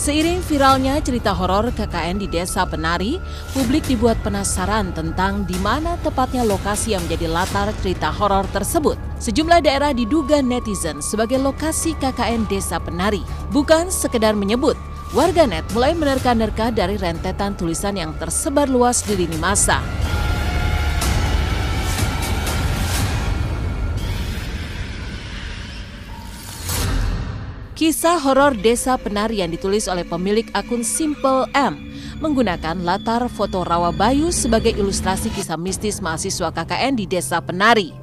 Seiring viralnya cerita horor KKN di Desa Penari, publik dibuat penasaran tentang di mana tepatnya lokasi yang menjadi latar cerita horor tersebut. Sejumlah daerah diduga netizen sebagai lokasi KKN Desa Penari. Bukan sekedar menyebut, warganet mulai menerka-nerka dari rentetan tulisan yang tersebar luas di lini masa. Kisah horor Desa Penari yang ditulis oleh pemilik akun Simple M menggunakan latar foto rawa Bayu sebagai ilustrasi kisah mistis mahasiswa KKN di Desa Penari.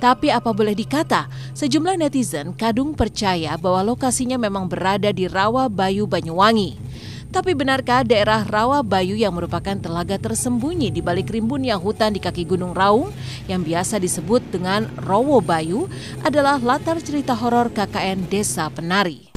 Tapi apa boleh dikata, sejumlah netizen kadung percaya bahwa lokasinya memang berada di Rawa Bayu Banyuwangi. Tapi benarkah daerah Rawa Bayu yang merupakan telaga tersembunyi di balik rimbunnya hutan di kaki Gunung Raung yang biasa disebut dengan Rowo Bayu adalah latar cerita horor KKN Desa Penari?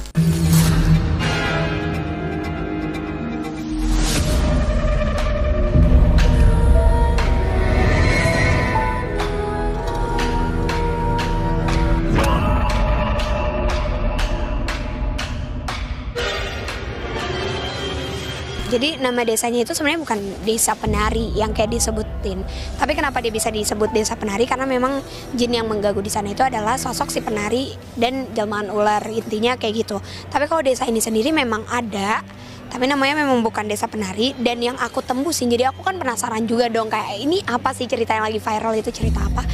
Jadi nama desanya itu sebenarnya bukan Desa Penari yang kayak disebutin. Tapi kenapa dia bisa disebut Desa Penari? Karena memang jin yang mengganggu di sana itu adalah sosok si penari dan jelmaan ular, intinya kayak gitu. Tapi kalau desa ini sendiri memang ada, tapi namanya memang bukan Desa Penari. Dan yang aku tembusin, jadi aku kan penasaran juga dong, kayak ini apa sih cerita yang lagi viral itu, cerita apa?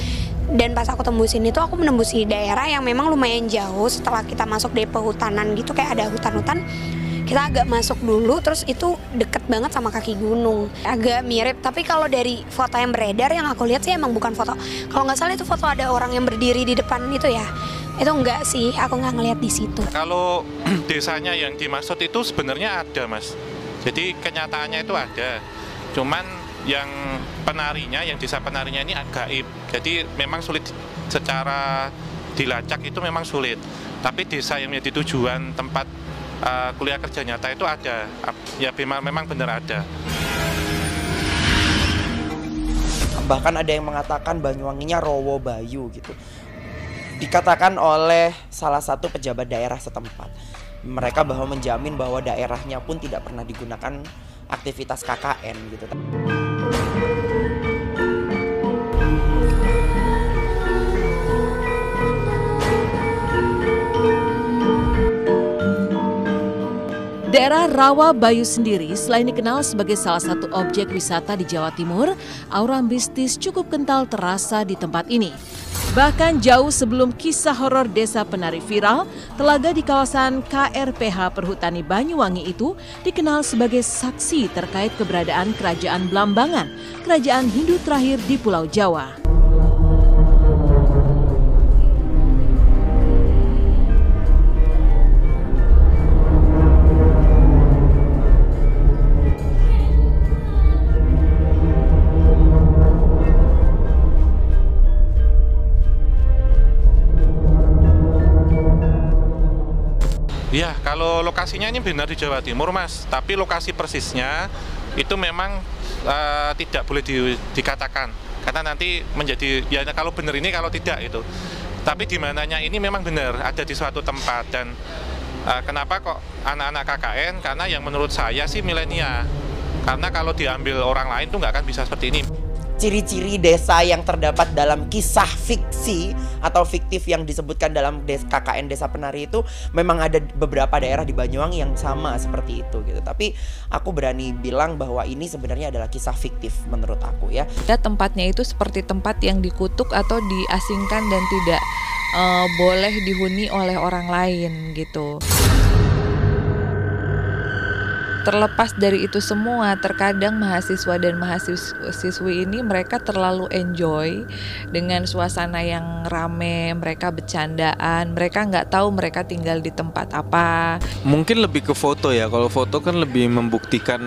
Dan pas aku tembusin itu aku menembus di daerah yang memang lumayan jauh. Setelah kita masuk di perhutanan gitu, kayak ada hutan-hutan, kita agak masuk dulu, terus itu deket banget sama kaki gunung, agak mirip. Tapi kalau dari foto yang beredar yang aku lihat sih emang bukan foto. Kalau nggak salah itu foto ada orang yang berdiri di depan itu ya. Itu enggak sih, aku nggak ngelihat di situ. Kalau desanya yang dimaksud itu sebenarnya ada, Mas. Jadi kenyataannya itu ada. Cuman yang penarinya, yang desa penarinya ini agak gaib. Jadi memang sulit secara dilacak, itu memang sulit. Tapi desa yang menjadi tujuan tempat kuliah kerja nyata itu ada, ya memang benar ada. Bahkan ada yang mengatakan Banyuwanginya Rowo Bayu gitu. Dikatakan oleh salah satu pejabat daerah setempat. Mereka bahwa menjamin bahwa daerahnya pun tidak pernah digunakan aktivitas KKN gitu. Daerah Rawa Bayu sendiri selain dikenal sebagai salah satu objek wisata di Jawa Timur, aura mistis cukup kental terasa di tempat ini. Bahkan jauh sebelum kisah horor Desa Penari viral, telaga di kawasan KRPH Perhutani Banyuwangi itu dikenal sebagai saksi terkait keberadaan Kerajaan Blambangan, kerajaan Hindu terakhir di Pulau Jawa. Ya, kalau lokasinya ini benar di Jawa Timur, Mas. Tapi lokasi persisnya itu memang tidak boleh dikatakan. Karena nanti menjadi, ya kalau benar ini, kalau tidak itu. Tapi di mananya ini memang benar, ada di suatu tempat. Dan kenapa kok anak-anak KKN? Karena yang menurut saya sih milenial. Karena kalau diambil orang lain tuh nggak akan bisa seperti ini. Ciri-ciri desa yang terdapat dalam kisah fiksi atau fiktif yang disebutkan dalam KKN Desa Penari itu memang ada beberapa daerah di Banyuwangi yang sama seperti itu gitu. Tapi aku berani bilang bahwa ini sebenarnya adalah kisah fiktif menurut aku ya. Tempatnya itu seperti tempat yang dikutuk atau diasingkan dan tidak boleh dihuni oleh orang lain gitu. Terlepas dari itu semua, terkadang mahasiswa dan mahasiswi ini mereka terlalu enjoy dengan suasana yang rame, mereka bercandaan, mereka nggak tahu mereka tinggal di tempat apa. Mungkin lebih ke foto ya, kalau foto kan lebih membuktikan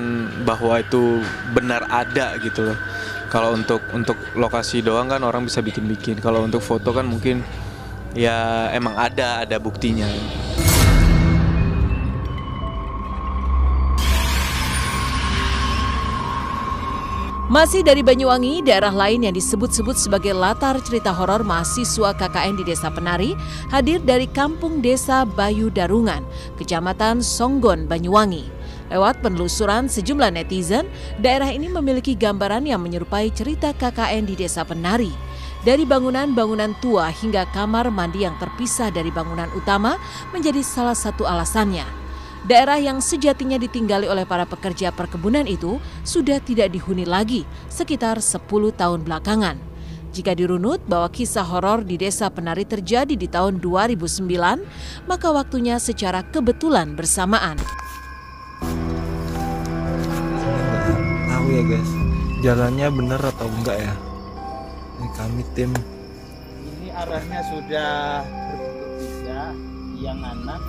bahwa itu benar ada gitu loh. Kalau untuk lokasi doang kan orang bisa bikin-bikin, kalau untuk foto kan mungkin ya emang ada buktinya. Masih dari Banyuwangi, daerah lain yang disebut-sebut sebagai latar cerita horor mahasiswa KKN di Desa Penari hadir dari Kampung Desa Bayu Darungan, Kecamatan Songgon, Banyuwangi. Lewat penelusuran sejumlah netizen, daerah ini memiliki gambaran yang menyerupai cerita KKN di Desa Penari. Dari bangunan-bangunan tua hingga kamar mandi yang terpisah dari bangunan utama menjadi salah satu alasannya. Daerah yang sejatinya ditinggali oleh para pekerja perkebunan itu sudah tidak dihuni lagi sekitar 10 tahun belakangan. Jika dirunut bahwa kisah horor di Desa Penari terjadi di tahun 2009, maka waktunya secara kebetulan bersamaan. Tahu ya guys, jalannya benar atau enggak ya? Ini kami tim. Ini arahnya sudah berbeda, yang anak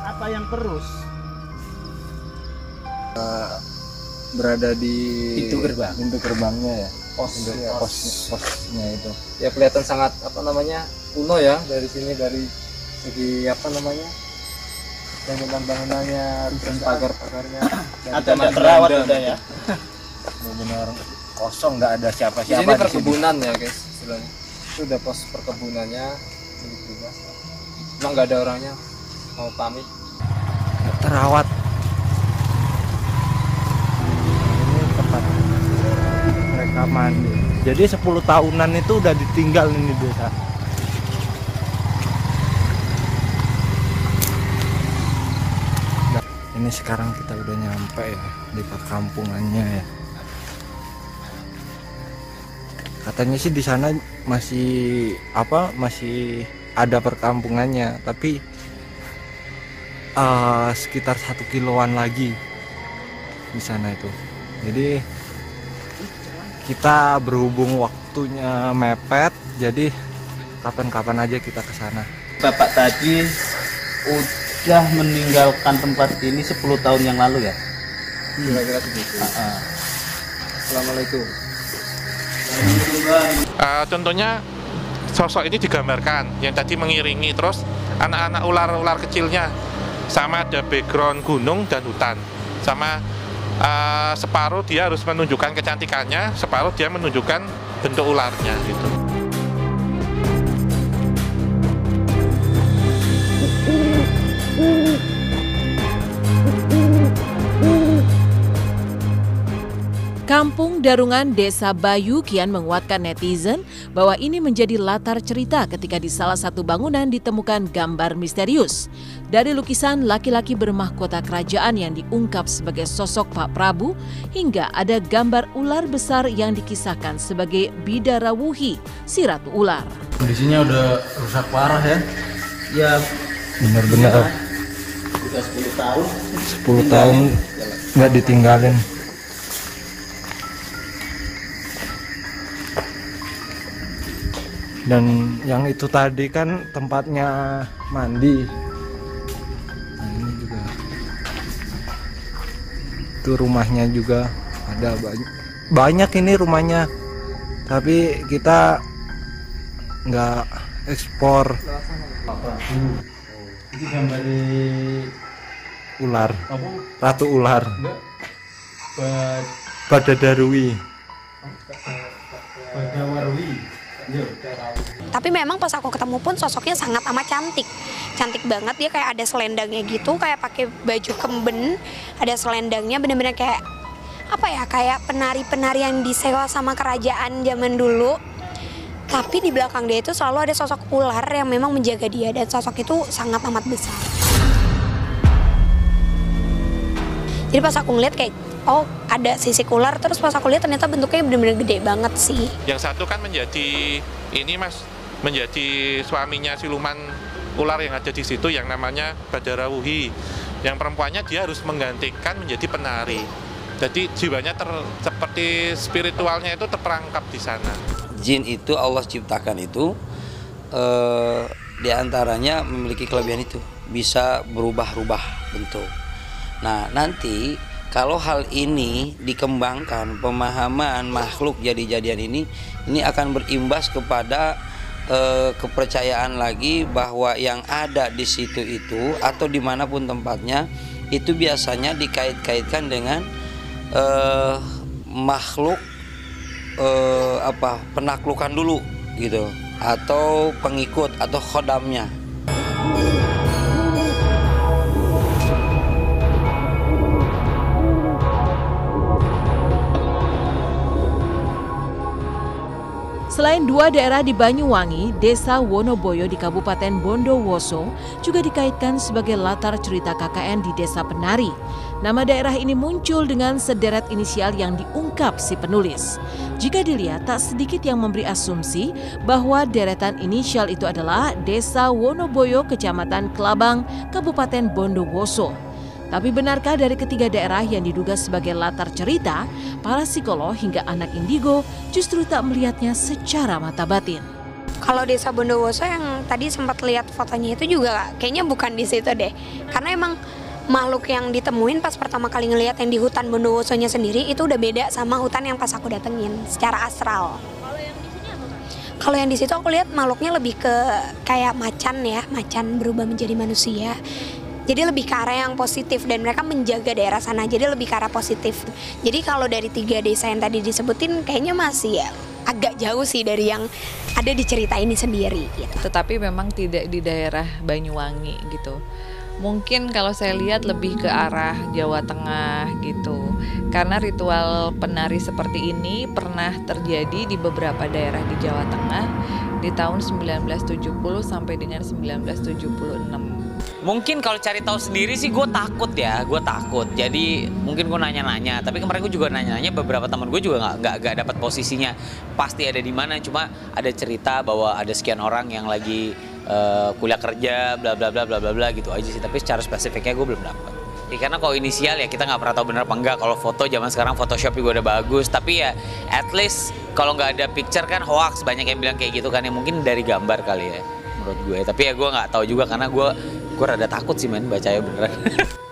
apa yang perus? Berada di Pintu gerbang. Pintu gerbangnya ya. Posnya itu. Ya kelihatan sangat kuno ya dari sini, dari segi bangunan-bangunannya, terus pagar-pagarnya. Ada terawat udah ya. Benar kosong, nggak ada siapa-siapa. Ini perkebunan ya guys, istilahnya. Itu udah pos perkebunannya milik bebas. Emang nggak ada orangnya. Mau pamit. Terawat. Ini tempat mereka mandi. Jadi 10 tahunan itu udah ditinggal ini desa. Ini sekarang kita udah nyampe ya di perkampungannya ya. Katanya sih di sana masih ada perkampungannya, tapi sekitar 1 kiloan lagi di sana itu. Jadi kita berhubung waktunya mepet, jadi kapan-kapan aja kita ke sana. Bapak tadi udah meninggalkan tempat ini 10 tahun yang lalu ya? Kira-kira begitu. Assalamualaikum. Contohnya sosok ini digambarkan yang tadi mengiringi, terus anak-anak ular kecilnya, sama ada background gunung dan hutan, sama separuh dia harus menunjukkan kecantikannya, separuh dia menunjukkan bentuk ularnya gitu. Kampung Darungan Desa Bayu kian menguatkan netizen bahwa ini menjadi latar cerita ketika di salah satu bangunan ditemukan gambar misterius. Dari lukisan laki-laki bermahkota kerajaan yang diungkap sebagai sosok Pak Prabu, hingga ada gambar ular besar yang dikisahkan sebagai Bidarawuhi, si ratu ular. Kondisinya udah rusak parah ya? Ya Benar-benar. Udah 10 tahun. 10 tahun nggak ditinggalin. Dan yang itu tadi kan tempatnya mandi. Nah, ini juga. Itu rumahnya juga ada banyak ini rumahnya. Tapi kita nggak ekspor. Ini gambar Ular. Ratu ular. Badadarui. Badawarwi. Tapi memang pas aku ketemu pun sosoknya sangat amat cantik. Cantik banget, dia kayak ada selendangnya gitu, kayak pakai baju kemben, ada selendangnya, bener-bener kayak kayak penari-penari yang disewa sama kerajaan zaman dulu. Tapi di belakang dia itu selalu ada sosok ular yang memang menjaga dia, dan sosok itu sangat amat besar. Jadi pas aku ngeliat kayak, oh ada sisik ular, terus pas aku lihat ternyata bentuknya benar-benar gede banget sih. Yang satu kan menjadi suaminya siluman ular yang ada di situ yang namanya Badarawuhi. Yang perempuannya dia harus menggantikan menjadi penari. Jadi jiwanya seperti spiritualnya itu terperangkap di sana. Jin itu Allah ciptakan itu diantaranya memiliki kelebihan itu, bisa berubah-ubah bentuk. Nah nanti kalau hal ini dikembangkan, pemahaman makhluk jadi-jadian ini akan berimbas kepada kepercayaan lagi bahwa yang ada di situ itu atau dimanapun tempatnya itu biasanya dikait-kaitkan dengan makhluk penaklukan dulu gitu, atau pengikut atau khodamnya. Selain dua daerah di Banyuwangi, Desa Wonoboyo di Kabupaten Bondowoso juga dikaitkan sebagai latar cerita KKN di Desa Penari. Nama daerah ini muncul dengan sederet inisial yang diungkap si penulis. Jika dilihat, tak sedikit yang memberi asumsi bahwa deretan inisial itu adalah Desa Wonoboyo, Kecamatan Kelabang, Kabupaten Bondowoso. Tapi benarkah dari ketiga daerah yang diduga sebagai latar cerita, para psikolog hingga anak indigo justru tak melihatnya secara mata batin? Kalau Desa Bondowoso yang tadi sempat lihat fotonya itu juga kayaknya bukan di situ deh. Karena emang makhluk yang ditemuin pas pertama kali ngelihat yang di hutan Bondowosonya sendiri itu udah beda sama hutan yang pas aku datengin secara astral. Kalau yang di situ aku lihat makhluknya lebih ke kayak macan ya, macan berubah menjadi manusia. Jadi lebih ke arah yang positif dan mereka menjaga daerah sana, jadi lebih ke arah positif. Jadi kalau dari 3 desa yang tadi disebutin kayaknya masih ya agak jauh sih dari yang ada di cerita ini sendiri gitu. Tetapi memang tidak di daerah Banyuwangi gitu. Mungkin kalau saya lihat lebih ke arah Jawa Tengah gitu. Karena ritual penari seperti ini pernah terjadi di beberapa daerah di Jawa Tengah di tahun 1970 sampai dengan 1976. Mungkin kalau cari tahu sendiri sih gue takut. Jadi mungkin gue nanya-nanya. Tapi kemarin gue juga nanya-nanya, beberapa teman gue juga nggak dapat posisinya pasti ada di mana. Cuma ada cerita bahwa ada sekian orang yang lagi kuliah kerja, bla bla bla bla bla bla gitu aja sih. Tapi secara spesifiknya gue belum dapat. Karena kalau inisial ya kita nggak pernah tahu benar apa enggak. Kalau foto zaman sekarang Photoshop juga udah bagus. Tapi ya at least kalau nggak ada picture kan hoax, banyak yang bilang kayak gitu kan. Ya mungkin dari gambar kali ya menurut gue. Tapi ya gue nggak tahu juga karena gue rada takut sih men bacanya beneran.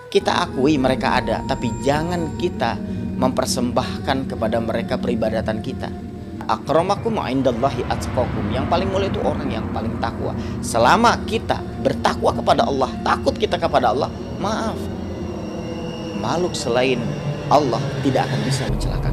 Kita akui mereka ada, tapi jangan kita mempersembahkan kepada mereka peribadatan kita. Akramakum indallahi atqakum. Yang paling mulia itu orang yang paling takwa. Selama kita bertakwa kepada Allah, takut kita kepada Allah, maaf, makhluk selain Allah tidak akan bisa mencelakakan